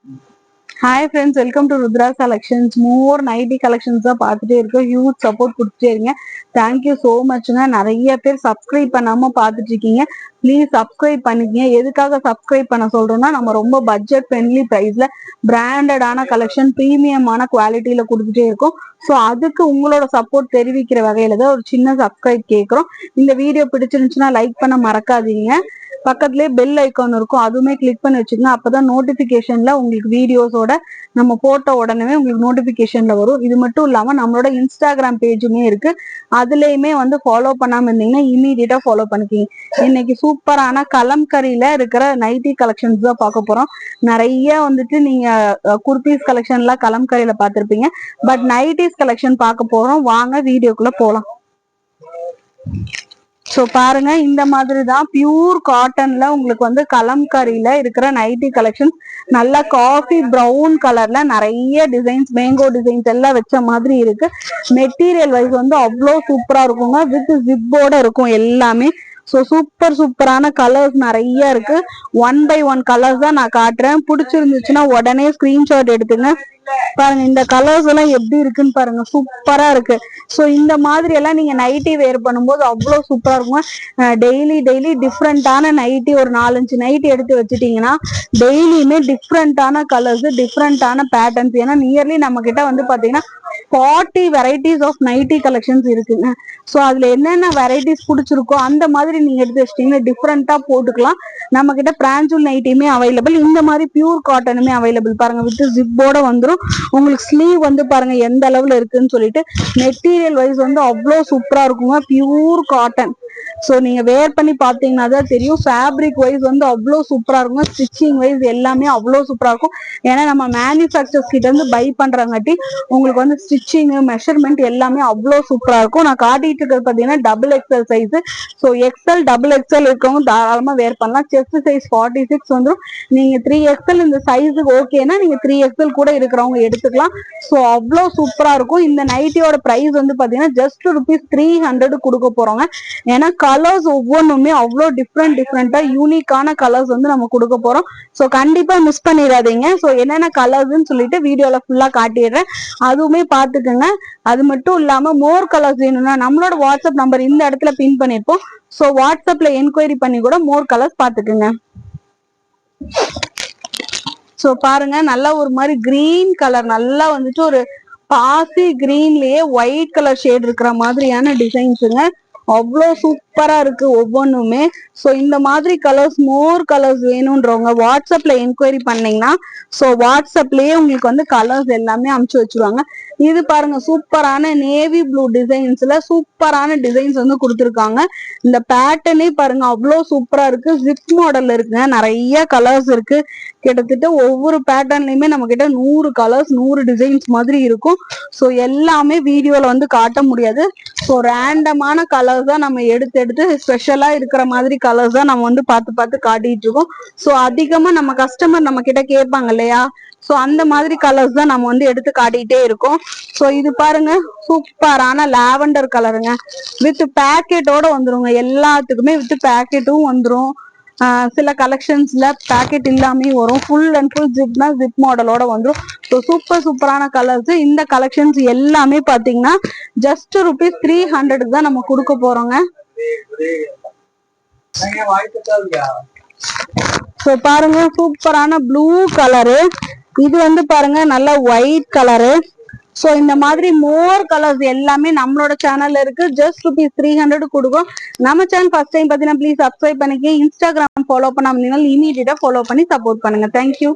Hi friends, welcome to Rudra Collections. More 90 collections தான் பார்த்துட்டே இருக்கோம். Huge support கொடுத்துட்டே இருங்க. Thank you so much. நிறைய பேர் subscribe பண்ணாம பார்த்துட்டு இருக்கீங்க. Please subscribe பண்ணிக்கங்க. எதுக்காக subscribe பண்ண சொல்றோம்னா நம்ம ரொம்ப budget friendly priceல branded ஆன collection, premium ஆன குவாலிட்டியில கொடுத்துட்டே இருக்கோம். ஸோ அதுக்கு உங்களோட சப்போர்ட் தெரிவிக்கிற வகையில தான் ஒரு சின்ன சப்ஸ்கிரைப் கேட்குறோம். இந்த வீடியோ பிடிச்சிருந்துச்சுன்னா லைக் பண்ண மறக்காதீங்க. பக்கத்துலயே பெல் ஐக்கான் இருக்கும், அதுவுமே கிளிக் பண்ணி வச்சுக்கோங்க. அப்பதான் நோட்டிபிகேஷன்ல உங்களுக்கு வீடியோஸோட நம்ம போட்ட உடனே உங்களுக்கு நோட்டிபிகேஷன்ல வரும். இது மட்டும் இல்லாம நம்மளோட இன்ஸ்டாகிராம் பேஜுமே இருக்கு, அதுலயுமே ஃபாலோ பண்ணாம இருந்தீங்கன்னா இமீடியட்டா ஃபாலோ பண்ணிக்கிங்க. இன்னைக்கு சூப்பரான கலம்கரியில இருக்கிற நைட்டி கலெக்ஷன்ஸ் தான் பார்க்க போறோம். நிறைய நீங்க குர்தீஸ் கலெக்ஷன்லாம் கலம்கரியில பார்த்திருப்பீங்க. பட் நைட்டிஸ் கலெக்ஷன் பார்க்க போறோம். வாங்க வீடியோக்குள்ள போலாம். ஸோ பாருங்க, இந்த மாதிரி தான் பியூர் காட்டன்ல உங்களுக்கு கலம்கரியில இருக்கிற நைட்டி கலெக்ஷன்ஸ். நல்லா காஃபி ப்ரௌன் கலர்ல நிறைய டிசைன்ஸ், மேங்கோ டிசைன்ஸ் எல்லாம் வச்ச மாதிரி இருக்கு. மெட்டீரியல் வைஸ் அவ்வளோ சூப்பரா இருக்குங்க. வித் ஜிப்போட இருக்கும் எல்லாமே. ஸோ சூப்பரான கலர்ஸ் நிறைய இருக்கு. 1 by 1 கலர்ஸ் தான் நான் காட்டுறேன். பிடிச்சிருந்துச்சுன்னா உடனே ஸ்கிரீன்ஷாட் எடுத்துங்க. பாருங்க இந்த கலர்ஸ் எல்லாம் எப்படி இருக்குன்னு பாருங்க, சூப்பரா இருக்கு. ஸோ இந்த மாதிரி எல்லாம் நீங்க நைட்டி வேர் பண்ணும்போது அவ்வளவு சூப்பரா இருக்கும். டெய்லி டிஃப்ரெண்டான நைட்டி ஒரு 4-5 நைட்டி எடுத்து வச்சுட்டீங்கன்னா டெய்லியுமே டிஃப்ரெண்டான கலர்ஸ், டிஃப்ரெண்டான பேட்டர்ன்ஸ். ஏன்னா நியர்லி நம்ம கிட்ட பாத்தீங்கன்னா 40 வெரைட்டிஸ் ஆஃப் நைட்டி கலெக்ஷன்ஸ் இருக்குங்க. ஸோ அதுல என்னென்ன வெரைட்டிஸ் பிடிச்சிருக்கோ அந்த மாதிரி நீங்க எடுத்து வச்சிட்டீங்கன்னா டிஃப்ரெண்டா போட்டுக்கலாம். நம்ம கிட்ட பிராஞ்சூல் நைட்டியுமே அவைலபிள், இந்த மாதிரி பியூர் காட்டனுமே அவைலபிள். பாருங்க வித் ஜிப்போட வந்துடும். உங்களுக்கு ஸ்லீவ் பாருங்க எந்த அளவுல இருக்குன்னு சொல்லிட்டு. மெட்டீரியல் வைஸ் அவ்வளோ சூப்பரா இருக்குங்க, பியூர் காட்டன். ஸோ நீங்க வேர் பண்ணி பாத்தீங்கன்னா தான் தெரியும். ஃபேப்ரிக் வைஸ் அவ்வளோ சூப்பரா இருக்கும். ஸ்டிச்சிங் வைஸ் எல்லாமே அவ்வளோ சூப்பரா இருக்கும். ஏன்னா நம்ம மேனுஃபேக்சர்ஸ் கிட்ட பை பண்றங்காட்டி உங்களுக்கு ஸ்டிச்சிங் மெஷர்மெண்ட் எல்லாமே அவ்வளோ சூப்பரா இருக்கும். நான் காட்டிட்டு இருக்கிறது பாத்தீங்கன்னா XXL size. So XL XXL இருக்கவங்க தாராளமா வேர் பண்ணலாம். செஸ்ட் சைஸ் 46 வந்துடும். நீங்க 3XL இந்த சைஸுக்கு ஓகேனா நீங்க 3XL கூட இருக்கிறவங்க எடுத்துக்கலாம். ஸோ அவ்வளோ சூப்பரா இருக்கும். இந்த நைட்டியோட பிரைஸ் பாத்தீங்கன்னா ஜஸ்ட் ₹300 கொடுக்க போறோங்க. ஏன்னா கலர்ஸ் ஒவ்வொன்றுமே அவ்வளோ டிஃப்ரெண்டா யூனிக்கான கலர்ஸ் நம்ம கொடுக்க போறோம். ஸோ கண்டிப்பா மிஸ் பண்ணிடாதீங்க. ஸோ என்னென்ன கலர்ஸ்ன்னு சொல்லிட்டு வீடியோல ஃபுல்லா காட்டிடுறேன், அதுவுமே பாத்துக்கோங்க. அது மட்டும் இல்லாம மோர் கலர்ஸ் வேணும்னா நம்மளோட வாட்ஸ்அப் நம்பர் இந்த இடத்துல பின் பண்ணிருப்போம். ஸோ வாட்ஸ்அப்ல என்கொயரி பண்ணி கூட மோர் கலர்ஸ் பாத்துக்கோங்க. ஸோ பாருங்க, நல்லா ஒரு மாதிரி கிரீன் கலர், நல்லா ஒரு பாசி கிரீன்லயே ஒயிட் கலர் ஷேட் இருக்கிற மாதிரியான டிசைன்ஸுங்க. அவ்வளோ சூப்பரா இருக்கு ஒவ்வொன்றுமே. ஸோ இந்த மாதிரி கலர்ஸ், மோர் கலர்ஸ் வேணும்ன்றவங்க வாட்ஸ்அப்ல என்கொயரி பண்ணீங்கன்னா ஸோ வாட்ஸ்அப்லயே உங்களுக்கு கலர்ஸ் எல்லாமே அனுப்பிச்சு வச்சிருவாங்க. இது பாருங்க சூப்பரான நேவி ப்ளூ டிசைன்ஸ்ல சூப்பரான டிசைன்ஸ் கொடுத்துருக்காங்க. இந்த பேட்டர்னே பாருங்க அவ்வளோ சூப்பரா இருக்கு. ஜிப் மாடல்ல இருக்குங்க, நிறைய கலர்ஸ் இருக்கு. கிட்டத்தட்ட ஒவ்வொரு பேட்டர்ன்லயுமே நம்ம கிட்ட 100 கலர்ஸ் 100 டிசைன்ஸ் மாதிரி இருக்கும். ஸோ எல்லாமே வீடியோல காட்ட முடியாது. ஸோ ரேண்டமான கலர்ஸ் தான் நம்ம எடுத்து ஸ்பெஷலா இருக்கிற மாதிரி கலர்ஸ் தான் நம்ம பார்த்து காட்டிட்டு இருக்கோம். ஸோ அதிகமா நம்ம கஸ்டமர் நம்ம கிட்ட கேட்பாங்க இல்லையா, ஸோ அந்த மாதிரி கலர்ஸ் தான் நம்ம எடுத்து காட்டிட்டே இருக்கோம். ஸோ இது பாருங்க சூப்பரான லாவெண்டர் கலருங்க. வித் பேக்கெட்டோட வந்துருங்க. எல்லாத்துக்குமே வித் பேக்கெட்டும் வந்துரும். சில கலெக்ஷன்ஸ்ல பேக்கெட் இல்லாமே வரும். ஃபுல் அண்ட் ஃபுல் ஜிப்னா ஜிப் மாடலோட வந்துடும். ஸோ சூப்பரான கலர்ஸ். இந்த கலெக்ஷன்ஸ் எல்லாமே பாத்தீங்கன்னா ஜஸ்ட் ₹300 தான் நம்ம கொடுக்க போறோங்க. ஸோ பாருங்க சூப்பரான ப்ளூ கலரு. இது பாருங்க நல்ல ஒயிட் கலரு. ஸோ இந்த மாதிரி மோர் கலர்ஸ் எல்லாமே நம்மளோட சேனல்ல இருக்கு. ஜஸ்ட் ₹300 கொடுக்கும். நம்ம சேனல் ஃபர்ஸ்ட் டைம் பார்த்தீங்கன்னா ப்ளீஸ் சப்ஸ்கிரைப் பண்ணிக்க. இன்ஸ்டாகிராம் ஃபாலோ பண்ணாம இமீடியட்டா ஃபாலோ பண்ணி சப்போர்ட் பண்ணுங்க. தேங்க்யூ.